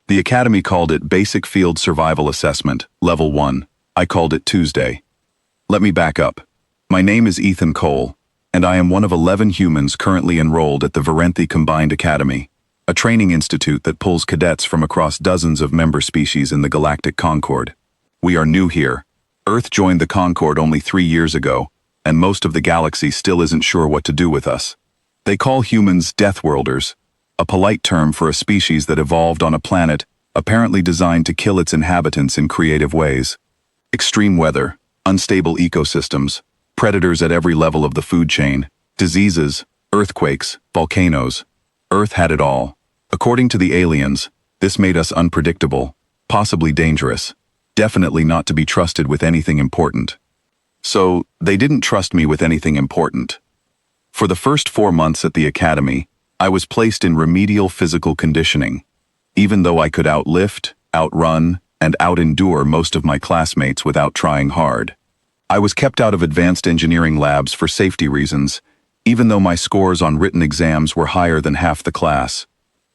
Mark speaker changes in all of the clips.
Speaker 1: The Academy called it Basic Field Survival Assessment, Level 1. I called it Tuesday. Let me back up. My name is Ethan Cole, and I am one of 11 humans currently enrolled at the Varenthi Combined Academy, a training institute that pulls cadets from across dozens of member species in the Galactic Concord. We are new here. Earth joined the Concord only 3 years ago, and most of the galaxy still isn't sure what to do with us. They call humans Deathworlders, a polite term for a species that evolved on a planet apparently designed to kill its inhabitants in creative ways. Extreme weather, unstable ecosystems, predators at every level of the food chain, diseases, earthquakes, volcanoes. Earth had it all. According to the aliens, this made us unpredictable, possibly dangerous, definitely not to be trusted with anything important. So, they didn't trust me with anything important. For the first 4 months at the academy, I was placed in remedial physical conditioning. Even though I could outlift, outrun, and out-endure most of my classmates without trying hard. I was kept out of advanced engineering labs for safety reasons, even though my scores on written exams were higher than half the class.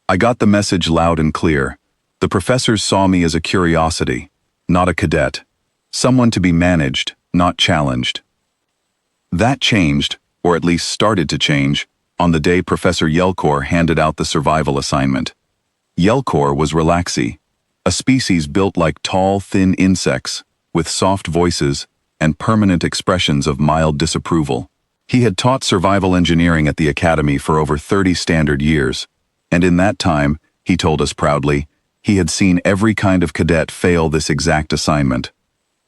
Speaker 1: I got the message loud and clear. The professors saw me as a curiosity, not a cadet. Someone to be managed, not challenged. That changed, or at least started to change, on the day Professor Yelkor handed out the survival assignment. Yelkor was Relaxi, a species built like tall, thin insects, with soft voices and permanent expressions of mild disapproval. He had taught survival engineering at the academy for over 30 standard years, and in that time, he told us proudly, he had seen every kind of cadet fail this exact assignment.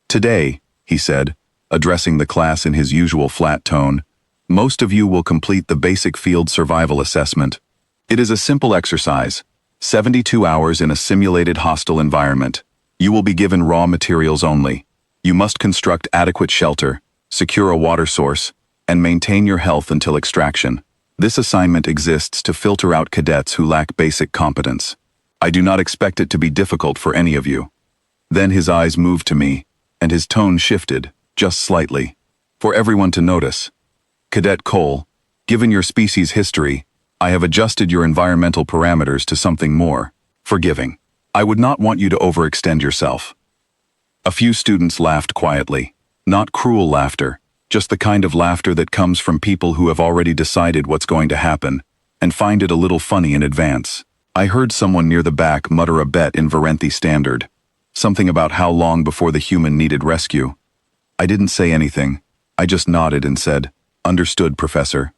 Speaker 1: Today, he said, addressing the class in his usual flat tone, most of you will complete the basic field survival assessment. It is a simple exercise, 72 hours in a simulated hostile environment. You will be given raw materials only. You must construct adequate shelter, secure a water source, and maintain your health until extraction. This assignment exists to filter out cadets who lack basic competence. I do not expect it to be difficult for any of you. Then his eyes moved to me, and his tone shifted, just slightly, for everyone to notice. Cadet Cole, given your species' history, I have adjusted your environmental parameters to something more forgiving. I would not want you to overextend yourself. A few students laughed quietly, not cruel laughter, just the kind of laughter that comes from people who have already decided what's going to happen and find it a little funny in advance. I heard someone near the back mutter a bet in Varenthi Standard, something about how long before the human needed rescue. I didn't say anything. I just nodded and said, "Understood, Professor."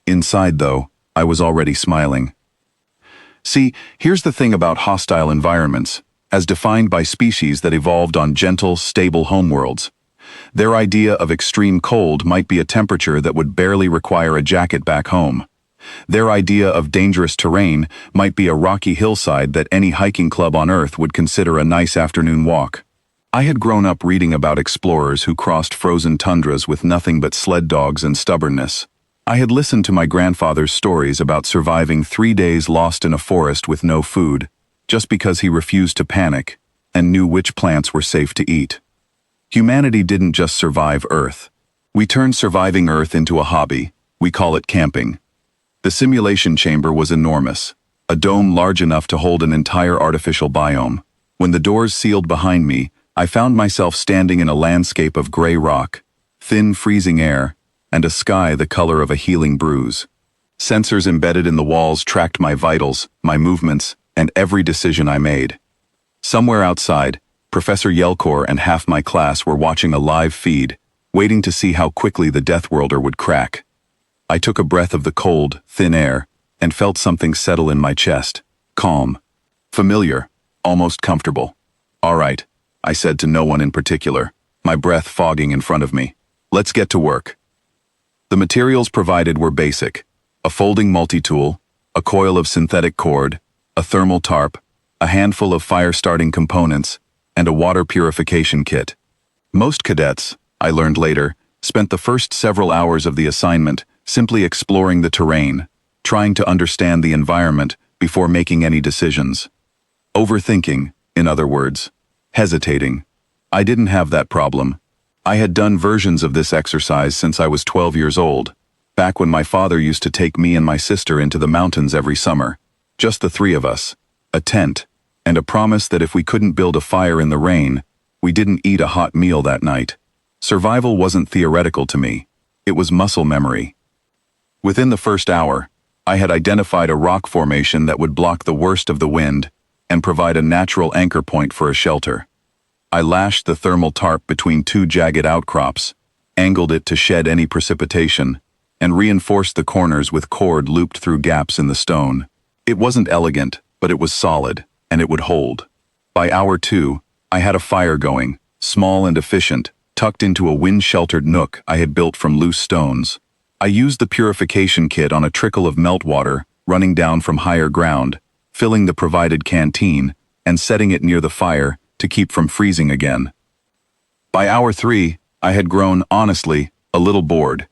Speaker 1: Inside, though, I was already smiling. See, here's the thing about hostile environments, as defined by species that evolved on gentle, stable homeworlds. Their idea of extreme cold might be a temperature that would barely require a jacket back home. Their idea of dangerous terrain might be a rocky hillside that any hiking club on Earth would consider a nice afternoon walk. I had grown up reading about explorers who crossed frozen tundras with nothing but sled dogs and stubbornness. I had listened to my grandfather's stories about surviving 3 days lost in a forest with no food, just because he refused to panic and knew which plants were safe to eat. Humanity didn't just survive Earth. We turned surviving Earth into a hobby. We call it camping. The simulation chamber was enormous, a dome large enough to hold an entire artificial biome. When the doors sealed behind me, I found myself standing in a landscape of gray rock, thin freezing air, and a sky the color of a healing bruise. Sensors embedded in the walls tracked my vitals, my movements, and every decision I made. Somewhere outside, Professor Yelkor and half my class were watching a live feed, waiting to see how quickly the Deathworlder would crack. I took a breath of the cold, thin air, and felt something settle in my chest. Calm. Familiar. Almost comfortable. "All right," I said to no one in particular, my breath fogging in front of me. "Let's get to work." The materials provided were basic: a folding multi-tool, a coil of synthetic cord, a thermal tarp, a handful of fire-starting components, and a water purification kit. Most cadets, I learned later, spent the first several hours of the assignment simply exploring the terrain, trying to understand the environment before making any decisions. Overthinking, in other words. Hesitating. I didn't have that problem. I had done versions of this exercise since I was 12 years old, back when my father used to take me and my sister into the mountains every summer. Just the three of us. A tent, and a promise that if we couldn't build a fire in the rain, we didn't eat a hot meal that night. Survival wasn't theoretical to me. It was muscle memory. Within the first hour, I had identified a rock formation that would block the worst of the wind and provide a natural anchor point for a shelter. I lashed the thermal tarp between two jagged outcrops, angled it to shed any precipitation, and reinforced the corners with cord looped through gaps in the stone. It wasn't elegant, but it was solid, and it would hold. By hour 2, I had a fire going, small and efficient, tucked into a wind-sheltered nook I had built from loose stones. I used the purification kit on a trickle of meltwater running down from higher ground, filling the provided canteen, and setting it near the fire to keep from freezing again. By hour 3, I had grown, honestly, a little bored.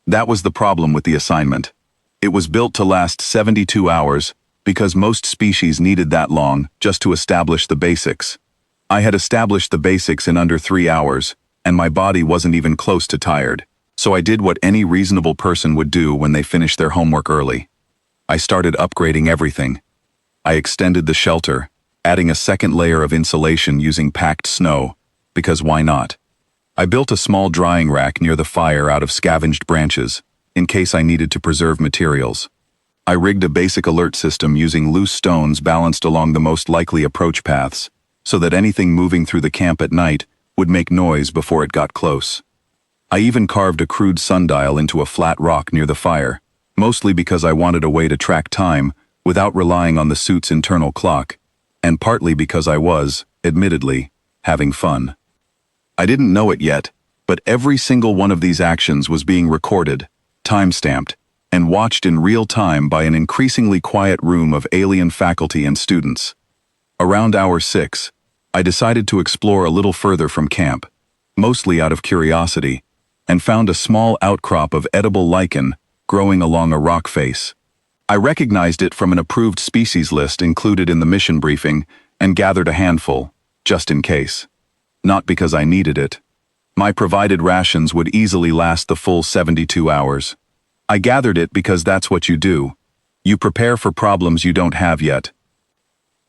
Speaker 1: That was the problem with the assignment. It was built to last 72 hours because most species needed that long just to establish the basics. I had established the basics in under 3 hours, and my body wasn't even close to tired. So I did what any reasonable person would do when they finished their homework early. I started upgrading everything. I extended the shelter, adding a second layer of insulation using packed snow, because why not? I built a small drying rack near the fire out of scavenged branches, in case I needed to preserve materials. I rigged a basic alert system using loose stones balanced along the most likely approach paths, so that anything moving through the camp at night would make noise before it got close. I even carved a crude sundial into a flat rock near the fire, mostly because I wanted a way to track time without relying on the suit's internal clock, and partly because I was, admittedly, having fun. I didn't know it yet, but every single one of these actions was being recorded, time-stamped, and watched in real time by an increasingly quiet room of alien faculty and students. Around hour 6, I decided to explore a little further from camp, mostly out of curiosity, and found a small outcrop of edible lichen growing along a rock face. I recognized it from an approved species list included in the mission briefing and gathered a handful, just in case. Not because I needed it. My provided rations would easily last the full 72 hours. I gathered it because that's what you do. You prepare for problems you don't have yet.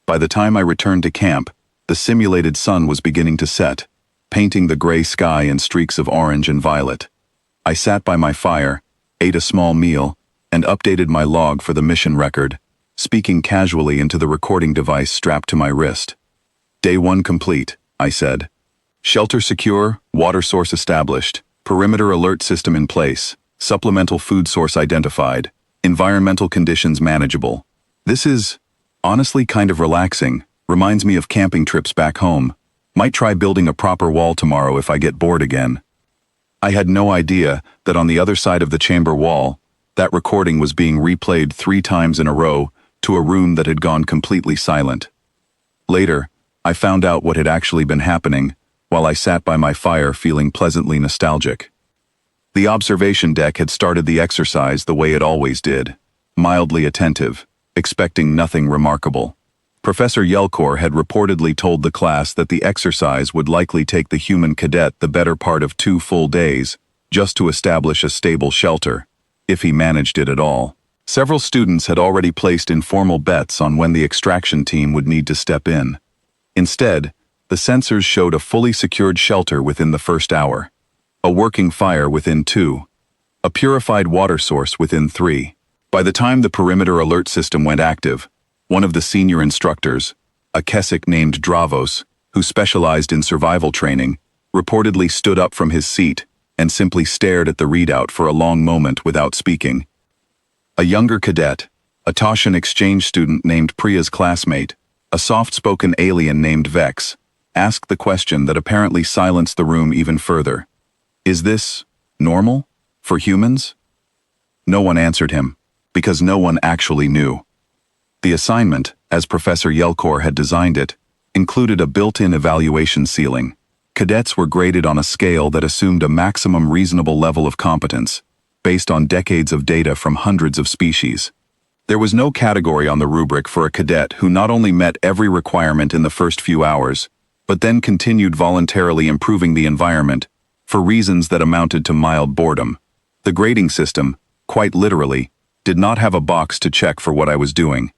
Speaker 1: By the time I returned to camp, the simulated sun was beginning to set, painting the gray sky in streaks of orange and violet. I sat by my fire, ate a small meal, and updated my log for the mission record, speaking casually into the recording device strapped to my wrist. Day 1 complete, I said. Shelter secure, water source established, perimeter alert system in place, supplemental food source identified, environmental conditions manageable. This is, honestly, kind of relaxing, reminds me of camping trips back home. Might try building a proper wall tomorrow if I get bored again. I had no idea that on the other side of the chamber wall, that recording was being replayed 3 times in a row to a room that had gone completely silent. Later, I found out what had actually been happening while I sat by my fire feeling pleasantly nostalgic. The observation deck had started the exercise the way it always did, mildly attentive, expecting nothing remarkable. Professor Yelkor had reportedly told the class that the exercise would likely take the human cadet the better part of 2 full days, just to establish a stable shelter, if he managed it at all. Several students had already placed informal bets on when the extraction team would need to step in. Instead, the sensors showed a fully secured shelter within the first hour, a working fire within 2, a purified water source within 3. By the time the perimeter alert system went active, one of the senior instructors, a Keswick named Dravos, who specialized in survival training, reportedly stood up from his seat and simply stared at the readout for a long moment without speaking. A younger cadet, a Toshan exchange student named Priya's classmate, a soft-spoken alien named Vex, asked the question that apparently silenced the room even further. Is this normal for humans? No one answered him, because no one actually knew. The assignment, as Professor Yelkor had designed it, included a built-in evaluation ceiling. Cadets were graded on a scale that assumed a maximum reasonable level of competence, based on decades of data from hundreds of species. There was no category on the rubric for a cadet who not only met every requirement in the first few hours, but then continued voluntarily improving the environment, for reasons that amounted to mild boredom. The grading system, quite literally, did not have a box to check for what I was doing.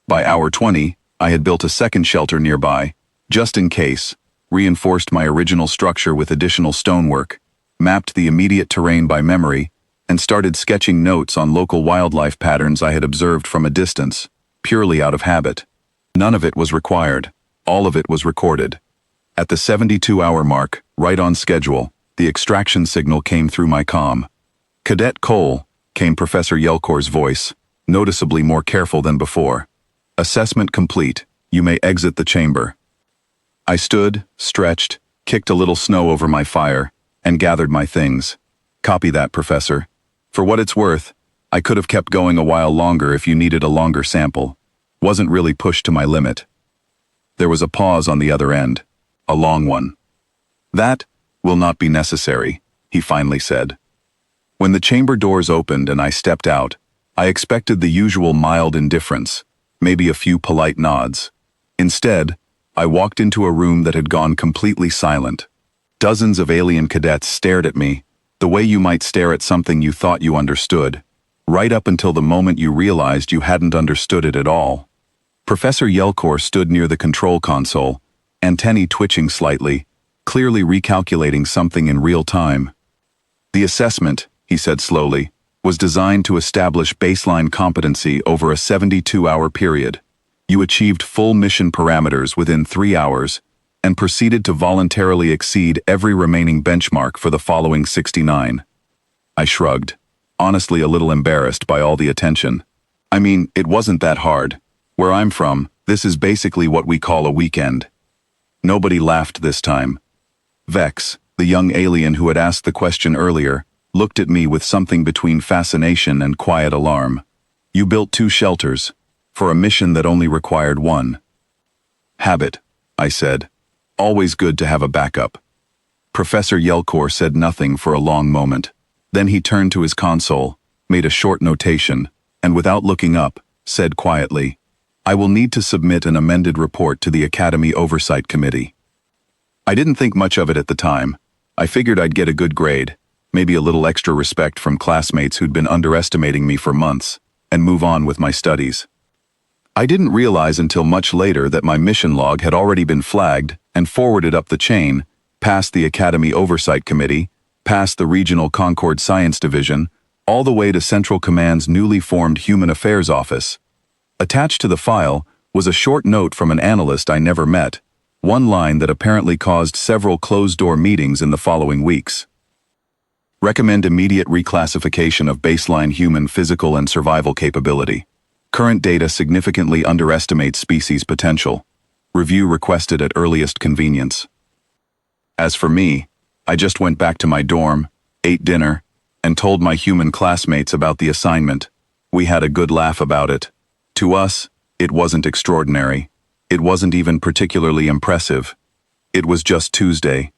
Speaker 1: By hour 20, I had built a second shelter nearby, just in case, reinforced my original structure with additional stonework, mapped the immediate terrain by memory, and started sketching notes on local wildlife patterns I had observed from a distance, purely out of habit. None of it was required. All of it was recorded. At the 72-hour mark, right on schedule, the extraction signal came through my comm. "Cadet Cole," came Professor Yelkor's voice, noticeably more careful than before. "Assessment complete. You may exit the chamber." I stood, stretched, kicked a little snow over my fire, and gathered my things. "Copy that, Professor. For what it's worth, I could have kept going a while longer if you needed a longer sample. Wasn't really pushed to my limit." There was a pause on the other end. A long one. "That will not be necessary," he finally said. When the chamber doors opened and I stepped out, I expected the usual mild indifference, maybe a few polite nods. Instead, I walked into a room that had gone completely silent. Dozens of alien cadets stared at me, the way you might stare at something you thought you understood, right up until the moment you realized you hadn't understood it at all. Professor Yelkor stood near the control console, antennae twitching slightly, clearly recalculating something in real time. "The assessment," he said slowly, "was designed to establish baseline competency over a 72-hour period. You achieved full mission parameters within 3 hours and proceeded to voluntarily exceed every remaining benchmark for the following 69. I shrugged, honestly a little embarrassed by all the attention. I mean, it wasn't that hard. Where I'm from, this is basically what we call a weekend. Nobody laughed this time. Vex, the young alien who had asked the question earlier, looked at me with something between fascination and quiet alarm. "You built 2 shelters, for a mission that only required 1. "Habit," I said. "Always good to have a backup." Professor Yelkor said nothing for a long moment. Then he turned to his console, made a short notation, and without looking up, said quietly, "I will need to submit an amended report to the Academy Oversight Committee." I didn't think much of it at the time. I figured I'd get a good grade, maybe a little extra respect from classmates who'd been underestimating me for months, and move on with my studies. I didn't realize until much later that my mission log had already been flagged and forwarded up the chain, past the Academy Oversight Committee, past the Regional Concord Science Division, all the way to Central Command's newly formed Human Affairs Office. Attached to the file was a short note from an analyst I never met, one line that apparently caused several closed-door meetings in the following weeks. "Recommend immediate reclassification of baseline human physical and survival capability. Current data significantly underestimates species potential. Review requested at earliest convenience." As for me, I just went back to my dorm, ate dinner, and told my human classmates about the assignment. We had a good laugh about it. To us, it wasn't extraordinary. It wasn't even particularly impressive. It was just Tuesday,